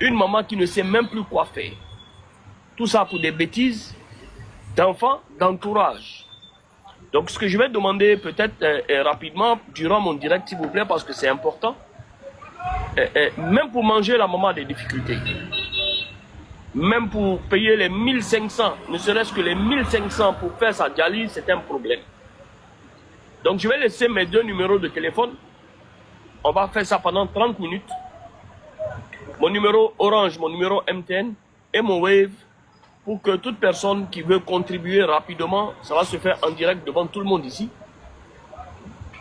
Une maman qui ne sait même plus quoi faire. Tout ça pour des bêtises d'enfants, d'entourage. Donc ce que je vais demander peut-être rapidement durant mon direct, s'il vous plaît, parce que c'est important. Même pour manger, la maman a des difficultés. Même pour payer les 1500, ne serait-ce que les 1500 pour faire sa dialyse, c'est un problème. Donc je vais laisser mes deux numéros de téléphone. On va faire ça pendant 30 minutes. Mon numéro Orange, mon numéro MTN et mon Wave, pour que toute personne qui veut contribuer rapidement, ça va se faire en direct devant tout le monde ici,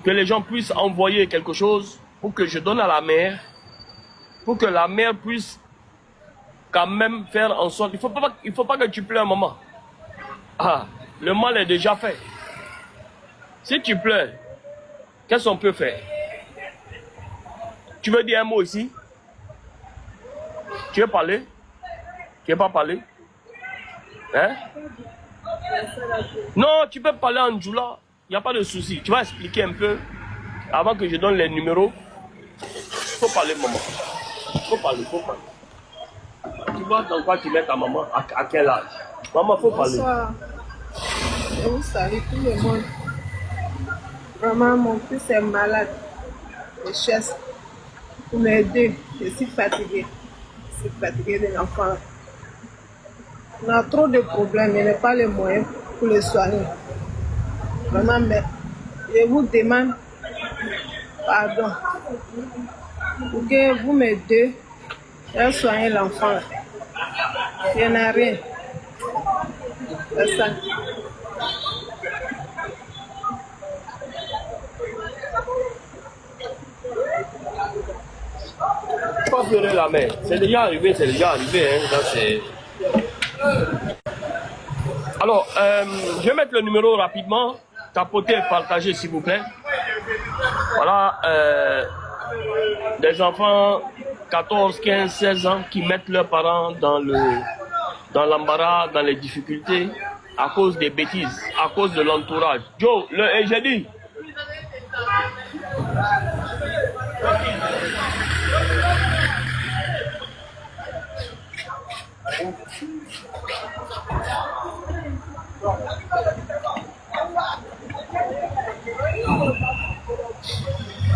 que les gens puissent envoyer quelque chose pour que je donne à la mère, pour que la mère puisse quand même faire en sorte... Il faut pas que tu pleures, maman. Ah, le mal est déjà fait. Si tu pleures, qu'est-ce qu'on peut faire? Tu veux dire un mot ici? Tu veux parler? Tu veux pas parler? Hein? Non, tu peux parler en djoula. Il n'y a pas de souci. Tu vas expliquer un peu avant que je donne les numéros. Il faut parler, maman. Il faut parler, Tu vois dans quoi tu mets ta maman? À quel âge? Maman, il faut parler. Bonsoir. Je vous salue tout le monde. Vraiment, mon fils est malade. Je cherche pour m'aider. Je suis fatiguée. Je suis fatiguée de l'enfant. On a trop de problèmes. Il n'y a pas les moyens pour le soigner. Vraiment, mais je vous demande pardon pour que vous m'aidez à soigner l'enfant. Il n'y en a rien. C'est ça. Pas pleurer la mère. C'est déjà arrivé, hein. Ça, c'est... Alors, je vais mettre le numéro rapidement. Tapotez et partagez, s'il vous plaît. Voilà, des enfants 14, 15, 16 ans qui mettent leurs parents dans l'embarras, dans les difficultés, à cause des bêtises, à cause de l'entourage. Joe, j'ai dit.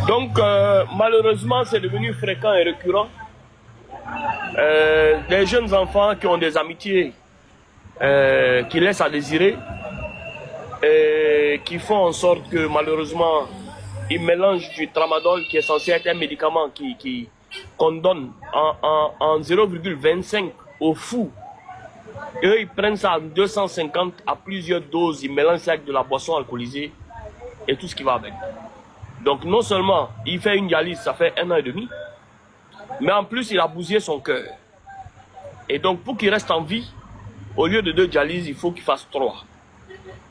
Donc, malheureusement, c'est devenu fréquent et récurrent. Des jeunes enfants qui ont des amitiés qui laissent à désirer et qui font en sorte que, malheureusement, ils mélangent du tramadol qui est censé être un médicament qu'on donne en 0,25 au fou. Eux, ils prennent ça en 250 à plusieurs doses. Ils mélangent ça avec de la boisson alcoolisée et tout ce qui va avec. Donc non seulement il fait une dialyse, ça fait 1 an et demi, mais en plus il a bousillé son cœur. Et donc pour qu'il reste en vie, au lieu de 2 dialyses, il faut qu'il fasse 3.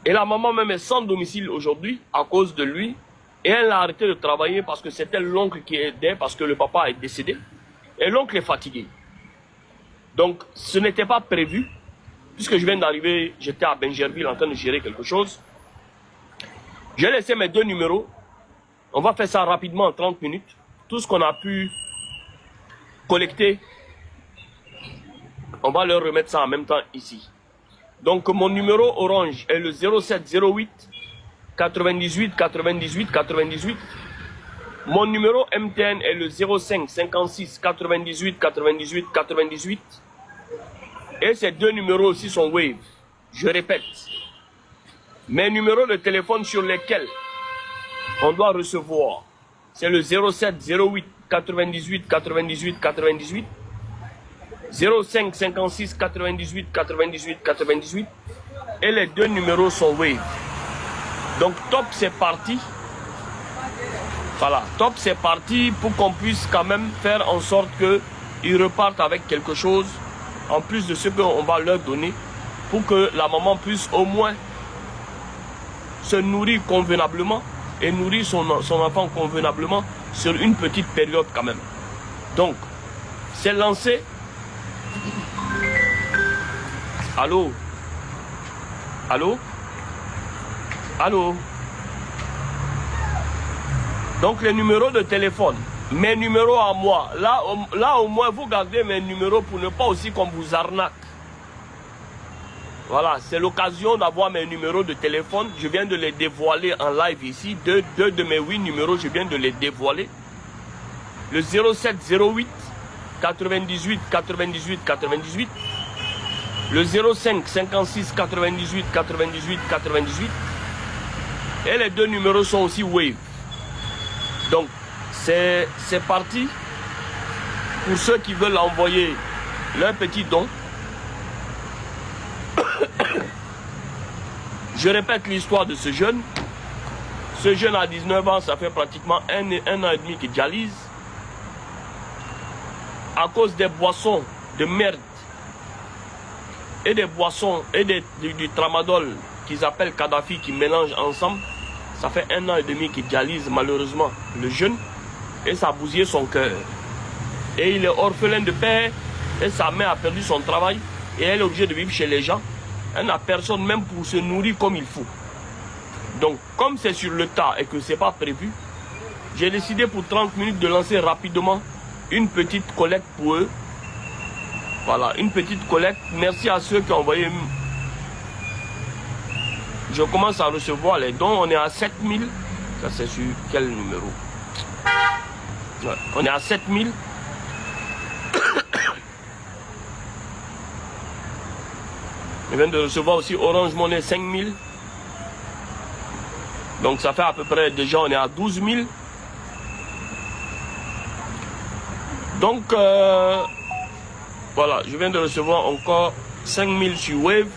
Et la maman même est sans domicile aujourd'hui à cause de lui. Et elle a arrêté de travailler parce que c'était l'oncle qui aidait, parce que le papa est décédé. Et l'oncle est fatigué. Donc ce n'était pas prévu. Puisque je viens d'arriver, j'étais à Benjerville en train de gérer quelque chose. J'ai laissé mes 2 numéros. On va faire ça rapidement en 30 minutes. Tout ce qu'on a pu collecter, on va leur remettre ça en même temps ici. Donc mon numéro Orange est le 0708 98 98 98. Mon numéro MTN est le 05 56 98 98 98. Et ces 2 numéros aussi sont Wave. Je répète. Mes numéros de téléphone sur lesquels on doit recevoir, c'est le 07 08 98 98 98, 05 56 98 98 98, et les 2 numéros sont Wave. Donc top, c'est parti. Voilà, top, c'est parti pour qu'on puisse quand même faire en sorte qu'ils repartent avec quelque chose en plus de ce qu'on va leur donner, pour que la maman puisse au moins se nourrir convenablement et nourrir son enfant convenablement sur une petite période quand même. Donc, c'est lancé. Allô? Allô? Allô? Donc, les numéros de téléphone, mes numéros à moi. Là, au moins, vous gardez mes numéros pour ne pas aussi qu'on vous arnaque. Voilà, c'est l'occasion d'avoir mes numéros de téléphone. Je viens de les dévoiler en live ici. Deux de mes 8 numéros, je viens de les dévoiler. Le 07 08 98 98 98. Le 05 56 98 98 98. Et les 2 numéros sont aussi Wave. Donc, c'est parti. Pour ceux qui veulent envoyer leur petit don. Je répète l'histoire de ce jeune. Ce jeune a 19 ans, ça fait pratiquement un an et demi qu'il dialyse. À cause des boissons de merde et des boissons et du tramadol qu'ils appellent Kadhafi, qui mélangent ensemble, ça fait un an et demi qu'il dialyse malheureusement le jeune, et ça a bousillé son cœur. Et il est orphelin de père, et sa mère a perdu son travail, et elle est obligée de vivre chez les gens. Elle n'a personne même pour se nourrir comme il faut. Donc, comme c'est sur le tas et que ce n'est pas prévu, j'ai décidé pour 30 minutes de lancer rapidement une petite collecte pour eux. Voilà, une petite collecte. Merci à ceux qui ont envoyé. Je commence à recevoir les dons. On est à 7000. Ça, c'est sur quel numéro? Ouais, on est à 7000. Je viens de recevoir aussi Orange Money 5000. Donc ça fait à peu près, déjà on est à 12 000. Donc voilà, je viens de recevoir encore 5000 sur Wave.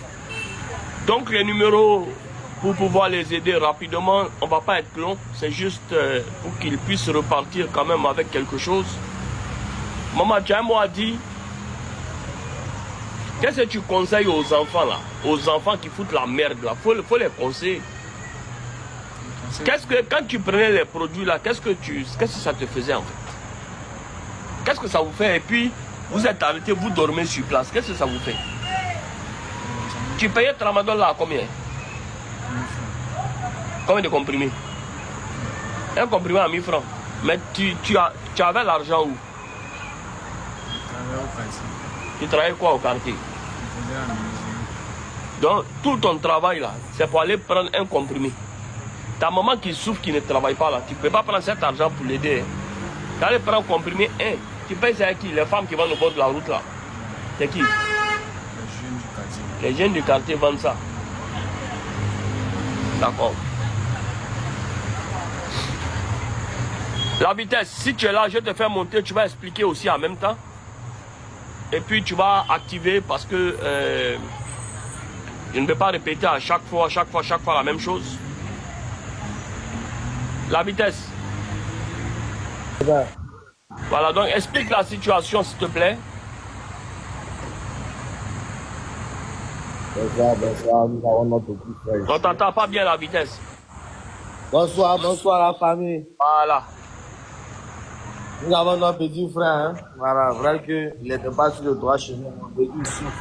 Donc les numéros, pour pouvoir les aider rapidement, on ne va pas être long. C'est juste pour qu'ils puissent repartir quand même avec quelque chose. Maman Djamo a dit, qu'est-ce que tu conseilles aux enfants là? Aux enfants qui foutent la merde là, faut les conseiller. Qu'est-ce que, quand tu prenais les produits là, qu'est-ce que ça te faisait en fait? Qu'est-ce que ça vous fait? Et puis, vous êtes arrêté, vous dormez sur place, qu'est-ce que ça vous fait? Tu payais tramadol là à combien? Combien de comprimés? Un comprimé à 1000 francs. Mais tu avais l'argent où? Tu travaillais quoi au quartier? Donc, tout ton travail là, c'est pour aller prendre un comprimé. Ta maman qui souffre, qui ne travaille pas là, tu ne peux pas prendre cet argent pour l'aider. Tu allais prendre un comprimé, tu payes ça à qui? Les femmes qui vont au bord de la route là. C'est qui? Les jeunes du quartier vendent ça. D'accord. La vitesse, si tu es là, je te fais monter, tu vas expliquer aussi en même temps. Et puis tu vas activer parce que je ne vais pas répéter à chaque fois la même chose. La vitesse. Voilà, donc explique la situation s'il te plaît. Bonsoir, nous avons notre petit frère. On t'entend pas bien la vitesse. Bonsoir la famille. Voilà. Nous avons notre petit frère. Hein. Voilà, vrai qu'il n'était pas sur le droit chemin. Mon petit souffre.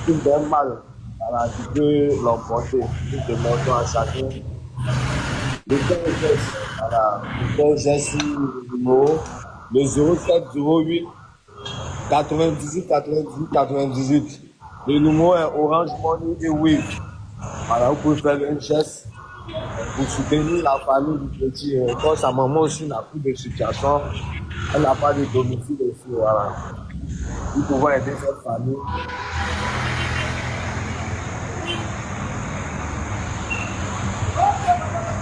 Il souffre d'un mal. Voilà, tu peux l'emporter. Nous demandons à chacun. Le geste, voilà, le geste sur le numéro, le 07 08 98 98 98. Le numéro est Orange Money et Wave. Voilà, vous pouvez faire un geste pour soutenir la famille du petit. Quand sa maman aussi n'a plus de situation, elle n'a pas de domicile aussi. Voilà. Nous pouvons aider cette famille.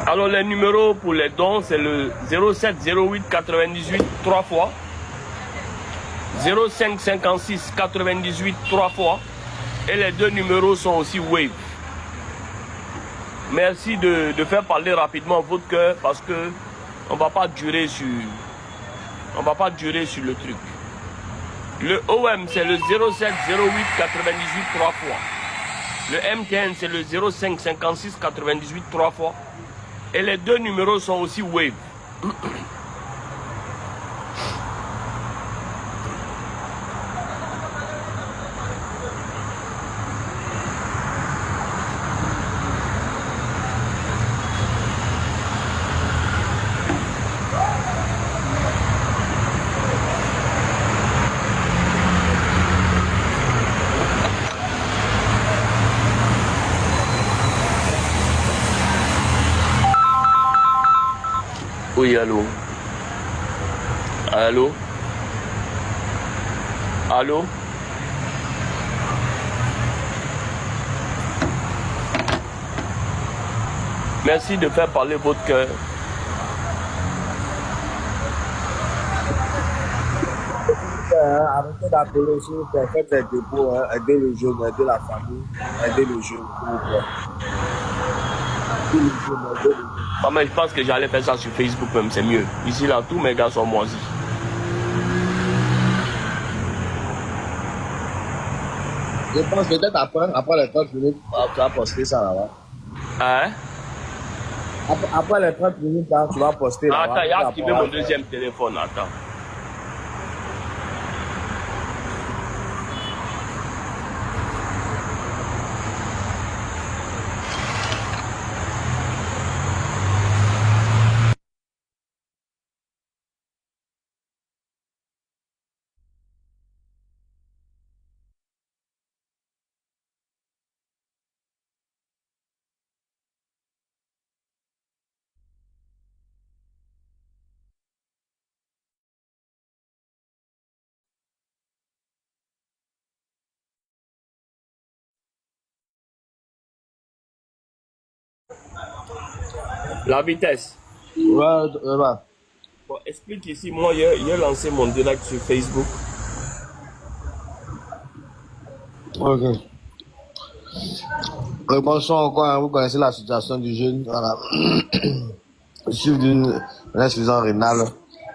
Alors les numéros pour les dons, c'est le 07 08 98 3 fois, 05 56 98 3 fois, et les 2 numéros sont aussi Wave. Merci de faire parler rapidement votre cœur parce que on va pas durer sur le truc. Le OM c'est le 07 08 98 3 fois. Le MTN c'est le 05 56 98 3 fois. Et les 2 numéros sont aussi Wave. Oui, allô. Allô. Allô. Merci de faire parler votre cœur. Arrêtez d'appeler, s'il vous plaît. Faites des dépôts, hein. Aidez le jeune, aidez la famille, aidez le jeune, s'il vous plaît. Aidez le jeune, aidez le jeune. Ah, mais je pense que j'allais faire ça sur Facebook même, c'est mieux. Ici, là, tous mes gars sont moisis. Je pense peut-être après les 30 minutes, tu vas poster ça là-bas. Hein? Après les 30 minutes, là, tu vas poster là-bas. Attends, il a activé mon deuxième téléphone, attends. La vitesse. Ouais, Bon, explique ici, moi, j'ai lancé mon direct sur Facebook. ok. Bonsoir encore, hein, vous connaissez la situation du jeune, voilà. Il souffre d'une insuffisance rénale.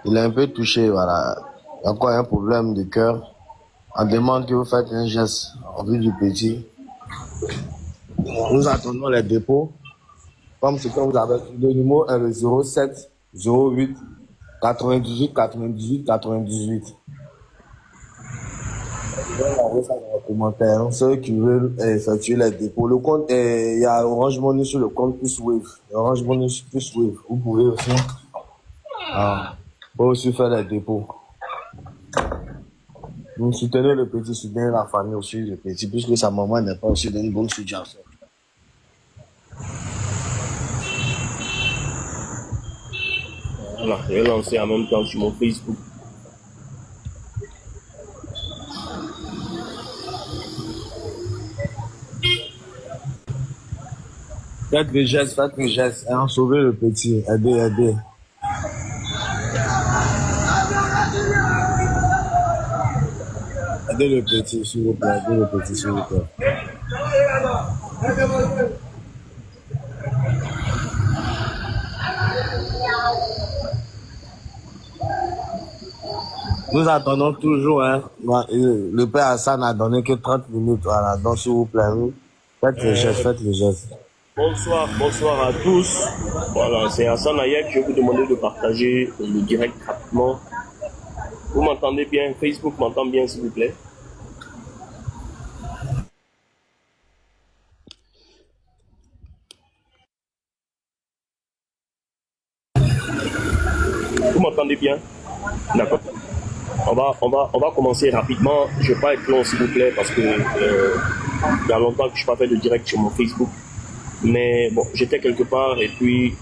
Il est un peu touché, voilà. Il y a encore un problème de cœur. On demande que vous faites un geste en vue du petit. Nous attendons les dépôts. Comme ce que vous avez, le numéro est le 07 08 98 98 98. Vous pouvez envoyer ça dans les commentaires. Ceux qui veulent effectuer les dépôts. Le compte, il y a Orange Money sur le compte plus Wave. Orange Money plus Wave. Vous pouvez aussi, aussi faire les dépôts. Vous soutenez le petit, soutenez la famille aussi, le petit, puisque sa maman n'est pas aussi dans une bonne situation. Voilà, j'ai lancé en même temps sur mon Facebook. Faites les gestes, hein, sauvez le petit, aidez. Aidez le petit, s'il vous plaît, aidez le petit, s'il vous plaît. Nous attendons toujours, hein. Le père Hassan n'a donné que 30 minutes, voilà. Donc, s'il vous plaît, faites les gestes. Bonsoir à tous. Voilà, c'est Hassan Ayek. Je vais vous demander de partager le direct rapidement. Vous m'entendez bien? Facebook m'entend bien, s'il vous plaît? Vous m'entendez bien? D'accord. On va commencer rapidement. Je ne vais pas être long, s'il vous plaît, parce que il y a longtemps que je n'ai pas fait de direct sur mon Facebook. Mais bon, j'étais quelque part et puis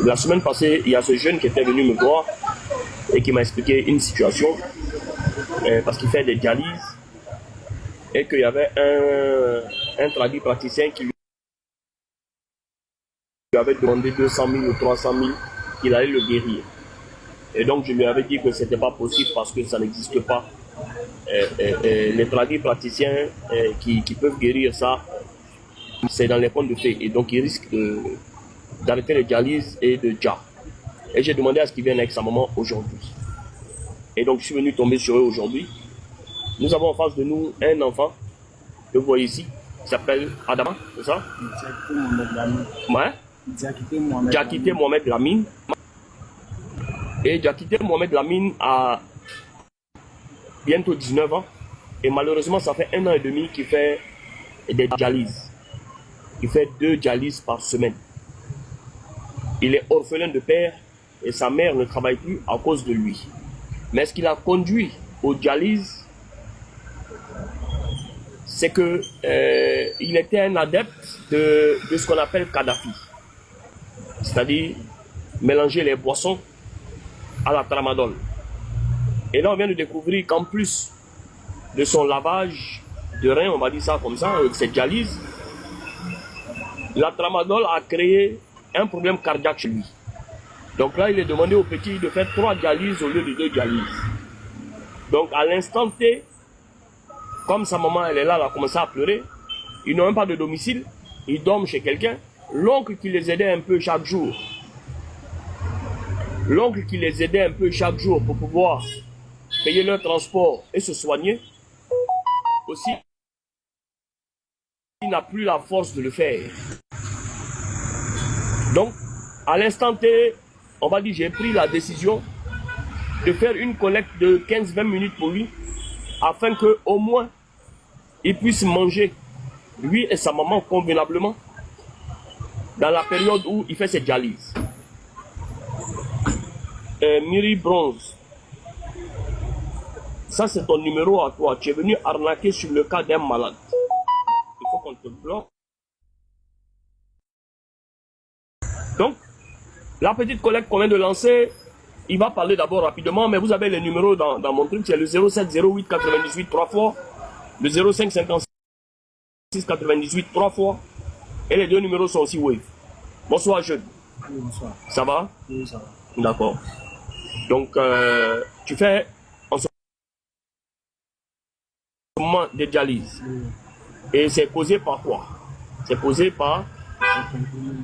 la semaine passée, il y a ce jeune qui était venu me voir et qui m'a expliqué une situation parce qu'il fait des dialyses et qu'il y avait un praticien qui lui avait demandé 200 000 ou 300 000 qu'il allait le guérir. Et donc je lui avais dit que ce n'était pas possible parce que ça n'existe pas. Les praticiens qui peuvent guérir ça, c'est dans les contes de fées. Et donc ils risquent d'arrêter les dialyses et de déjà. Et j'ai demandé à ce qu'ils viennent avec sa maman aujourd'hui. Et donc je suis venu tomber sur eux aujourd'hui. Nous avons en face de nous un enfant que vous voyez ici, qui s'appelle Adama, c'est ça? Ouais. Diakité Mohamed Lamine. Et Diakité Mohamed Lamine a bientôt 19 ans. Et malheureusement, ça fait 1 an et demi qu'il fait des dialyses. Il fait 2 dialyses par semaine. Il est orphelin de père et sa mère ne travaille plus à cause de lui. Mais ce qui l'a conduit aux dialyses, c'est que il était un adepte de ce qu'on appelle Kadhafi. C'est-à-dire mélanger les boissons à la tramadol. Et là, on vient de découvrir qu'en plus de son lavage de rein, on va dire ça comme ça, avec cette dialyse, la tramadol a créé un problème cardiaque chez lui. Donc là, il est demandé au petit de faire 3 dialyses au lieu de 2 dialyses. Donc à l'instant T, comme sa maman elle est là, elle a commencé à pleurer, ils n'ont même pas de domicile, ils dorment chez quelqu'un. L'oncle qui les aidait un peu chaque jour, pour pouvoir payer leur transport et se soigner, aussi, il n'a plus la force de le faire. Donc, à l'instant T, on va dire, j'ai pris la décision de faire une collecte de 15-20 minutes pour lui, afin que au moins il puisse manger, lui et sa maman, convenablement, dans la période où il fait ses dialyses. Miri Bronze, ça c'est ton numéro à toi. Tu es venu arnaquer sur le cas d'un malade. Il faut qu'on te bloque. Donc, la petite collecte qu'on vient de lancer, il va parler d'abord rapidement, mais vous avez les numéros dans mon truc, c'est le 07 08 98 3 fois, le 05 56 98 3 fois, et les 2 numéros sont aussi Wave. Bonsoir jeune. Oui, bonsoir. Ça va? Oui, ça va. D'accord. Donc, tu fais en ce moment des dialyses. Oui. Et c'est causé par quoi? C'est causé par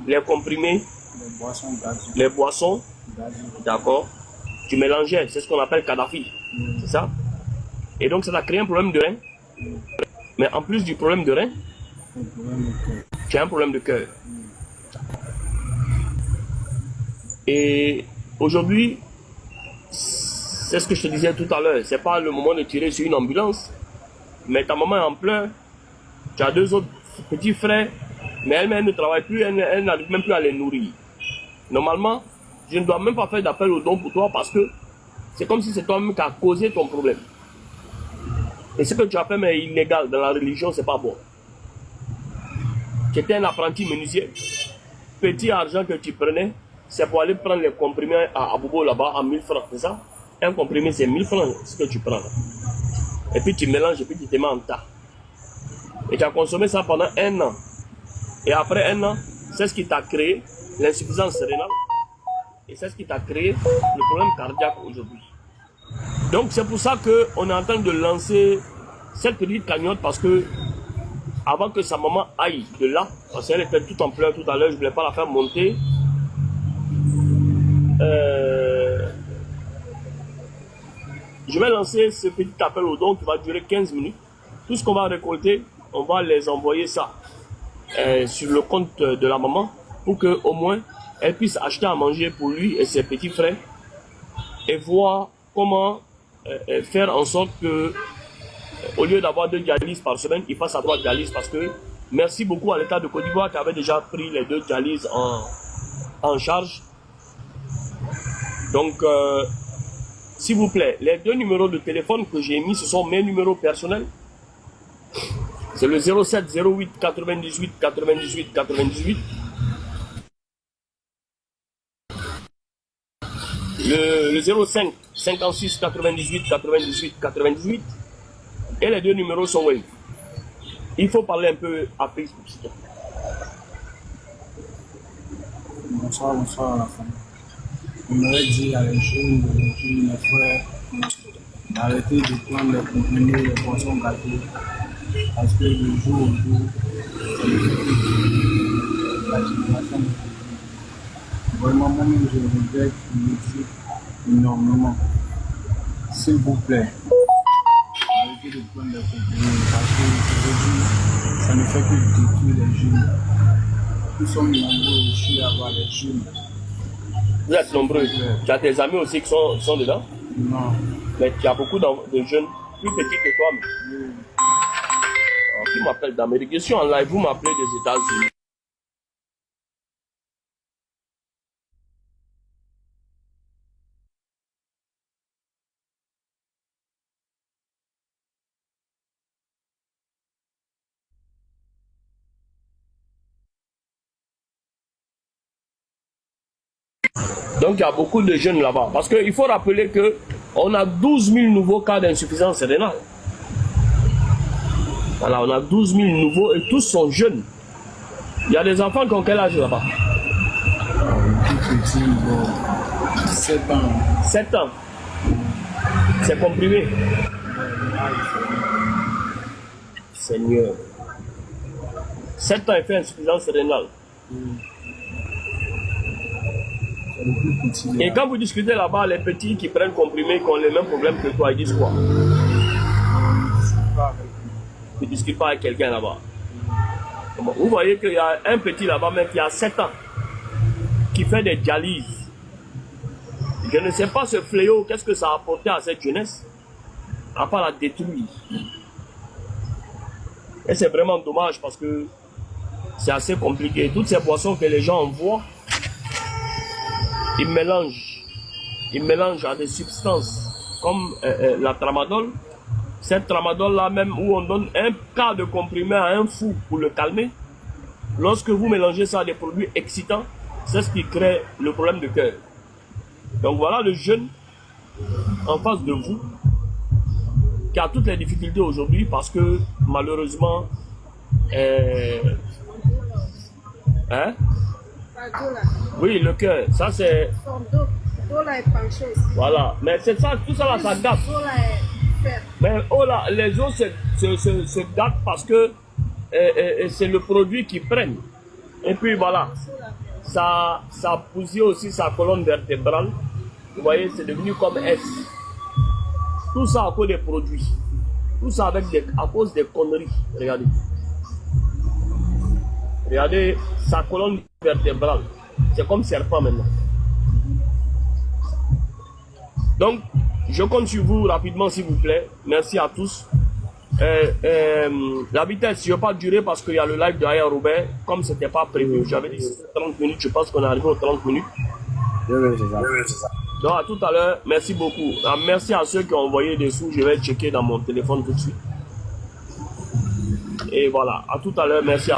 les comprimés, Les boissons gazeuses. les boissons, d'accord? Tu mélangeais, c'est ce qu'on appelle Kadhafi, c'est ça? Et donc ça a créé un problème de rein. Mais en plus du problème de rein, tu as un problème de cœur. Et aujourd'hui, c'est ce que je te disais tout à l'heure, c'est pas le moment de tirer sur une ambulance, mais ta maman est en pleurs, tu as 2 autres petits frères, mais elle-même ne travaille plus, elle n'arrive même plus à les nourrir. Normalement, je ne dois même pas faire d'appel au don pour toi parce que c'est comme si c'est toi-même qui a causé ton problème. Et ce que tu as fait, mais illégal dans la religion, c'est pas bon. Tu étais un apprenti menuisier. Petit argent que tu prenais, c'est pour aller prendre les comprimés à Abobo là-bas à 1000 francs, c'est ça? Un comprimé, c'est 1000 francs, ce que tu prends. Et puis tu mélanges et puis tu te mets en tas. Et tu as consommé ça pendant 1 an. Et après 1 an, c'est ce qui t'a créé l'insuffisance rénale. Et c'est ce qui t'a créé le problème cardiaque aujourd'hui. Donc c'est pour ça qu'on est en train de lancer cette petite cagnotte parce que avant que sa maman aille de là, parce qu'elle était tout en pleurs tout à l'heure, je ne voulais pas la faire monter. Je vais lancer ce petit appel au don qui va durer 15 minutes. Tout ce qu'on va récolter, on va les envoyer ça sur le compte de la maman pour qu'au moins elle puisse acheter à manger pour lui et ses petits frères et voir comment faire en sorte que au lieu d'avoir 2 dialyses par semaine, il fasse à 3 dialyses parce que merci beaucoup à l'État de Côte d'Ivoire qui avait déjà pris les 2 dialyses en charge. Donc, s'il vous plaît, les 2 numéros de téléphone que j'ai mis, ce sont mes numéros personnels. C'est le 07 08 98 98 98. Le 05 56 98 98 98. Et les 2 numéros sont Wave. Il faut parler un peu à Facebook. Bonsoir, bonsoir à la famille. On m'avait dit à les jeunes, mes frères, d'arrêter de prendre les comprimés, les boissons gâtées, parce que le jour au jour, c'est la génération. Vraiment, moi-même, je regrette énormément. S'il vous plaît, arrêtez de prendre les comprimés, parce qu'aujourd'hui, ça ne fait que détruire les jeunes. Nous sommes nombreux aussi à avoir les jeunes. Vous êtes nombreux. Tu as tes amis aussi qui sont dedans? Non. Mais tu as beaucoup de jeunes plus petits que toi. Mais... qui m'appelle d'Amérique? Je suis en live, vous m'appelez des États-Unis. Donc il y a beaucoup de jeunes là-bas. Parce qu'il faut rappeler que on a 12 000 nouveaux cas d'insuffisance rénale. Voilà, on a 12 000 nouveaux et tous sont jeunes. Il y a des enfants qui ont quel âge là-bas? Tout petit, bon, 7 ans. 7 ans. C'est comprimé. Seigneur. 7 ans, il fait insuffisance rénale. Et quand vous discutez là-bas, les petits qui prennent comprimés, qui ont les mêmes problèmes que toi, ils disent quoi? Ils ne discutent pas avec quelqu'un là-bas. Vous voyez qu'il y a un petit là-bas même qui a 7 ans, qui fait des dialyses. Je ne sais pas ce fléau, qu'est-ce que ça a apporté à cette jeunesse, à part la détruire. Et c'est vraiment dommage parce que c'est assez compliqué. Toutes ces boissons que les gens envoient, ils mélangent à des substances comme la tramadol. Cette tramadol-là même où on donne un quart de comprimé à un fou pour le calmer. Lorsque vous mélangez ça à des produits excitants, c'est ce qui crée le problème de cœur. Donc voilà le jeune en face de vous qui a toutes les difficultés aujourd'hui parce que malheureusement hein? Oui, le cœur, ça c'est voilà, mais c'est ça, tout ça là, ça gâte. Mais oh là, les os se gâtent parce que c'est le produit qu'ils prennent. Et puis voilà, ça bousille aussi sa colonne vertébrale. Vous voyez, c'est devenu comme S. Tout ça à cause des produits. Tout ça à cause des conneries. Regardez. Regardez sa colonne vertébrale. C'est comme serpent maintenant. Donc, je compte sur vous rapidement, s'il vous plaît. Merci à tous. La vitesse, je ne vais pas durer parce qu'il y a le live de Aya Robert. Comme ce n'était pas prévu, j'avais dit 30 minutes. Je pense qu'on est arrivé aux 30 minutes. Oui, c'est ça. Donc, à tout à l'heure. Merci beaucoup. Merci à ceux qui ont envoyé des sous. Je vais checker dans mon téléphone tout de suite. Et voilà. À tout à l'heure. Merci à